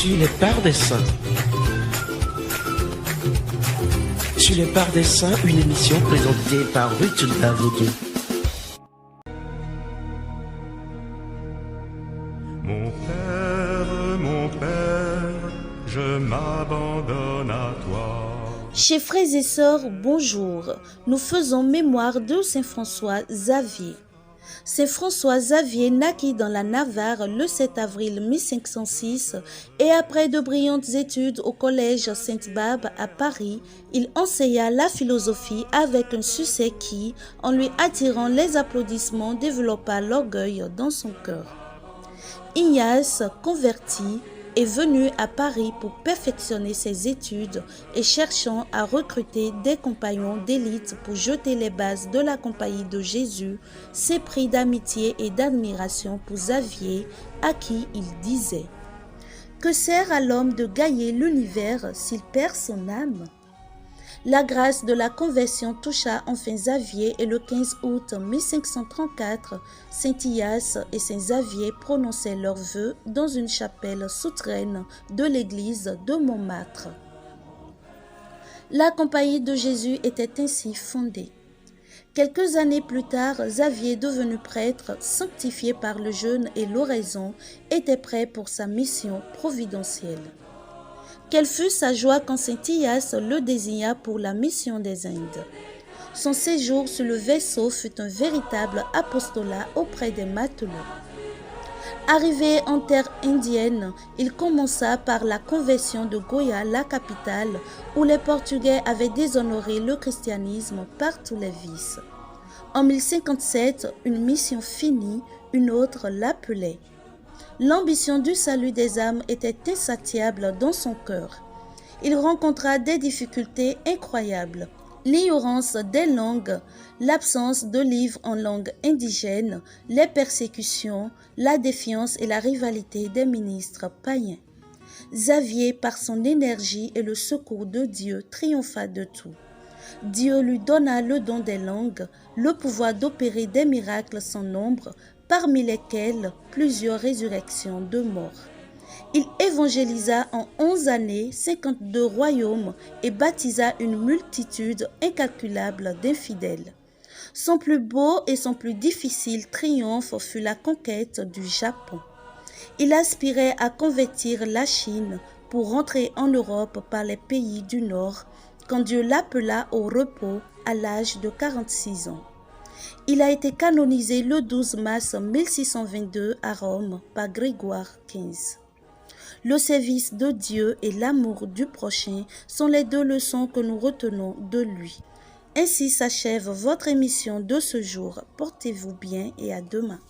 Sur les parts des saints. Sur les parts des saints, une émission présentée par Ruth Davodou. Mon Père, je m'abandonne à toi. Chers frères et sœurs, bonjour. Nous faisons mémoire de Saint François Xavier. Saint François Xavier naquit dans la Navarre le 7 avril 1506 et après de brillantes études au collège Sainte-Barbe à Paris, il enseigna la philosophie avec un succès qui, en lui attirant les applaudissements, développa l'orgueil dans son cœur. Ignace, converti, est venu à Paris pour perfectionner ses études et cherchant à recruter des compagnons d'élite pour jeter les bases de la compagnie de Jésus, s'est pris d'amitié et d'admiration pour Xavier, à qui il disait « Que sert à l'homme de gagner l'univers s'il perd son âme ?» La grâce de la conversion toucha enfin Xavier et le 15 août 1534, Saint Ignace et Saint Xavier prononçaient leurs vœux dans une chapelle souterraine de l'église de Montmartre. La compagnie de Jésus était ainsi fondée. Quelques années plus tard, Xavier, devenu prêtre, sanctifié par le jeûne et l'oraison, était prêt pour sa mission providentielle. Quelle fut sa joie quand Saint Ignace le désigna pour la mission des Indes. Son séjour sur le vaisseau fut un véritable apostolat auprès des matelots. Arrivé en terre indienne, il commença par la conversion de Goya, la capitale, où les Portugais avaient déshonoré le christianisme par tous les vices. En 1057, une mission finie, une autre l'appelait. L'ambition du salut des âmes était insatiable dans son cœur. Il rencontra des difficultés incroyables. L'ignorance des langues, l'absence de livres en langue indigène, les persécutions, la défiance et la rivalité des ministres païens. Xavier, par son énergie et le secours de Dieu, triompha de tout. Dieu lui donna le don des langues, le pouvoir d'opérer des miracles sans nombre, parmi lesquels plusieurs résurrections de morts. Il évangélisa en 11 années 52 royaumes et baptisa une multitude incalculable d'infidèles. Son plus beau et son plus difficile triomphe fut la conquête du Japon. Il aspirait à convertir la Chine pour rentrer en Europe par les pays du Nord, quand Dieu l'appela au repos à l'âge de 46 ans. Il a été canonisé le 12 mars 1622 à Rome par Grégoire XV. Le service de Dieu et l'amour du prochain sont les deux leçons que nous retenons de lui. Ainsi s'achève votre émission de ce jour. Portez-vous bien et à demain.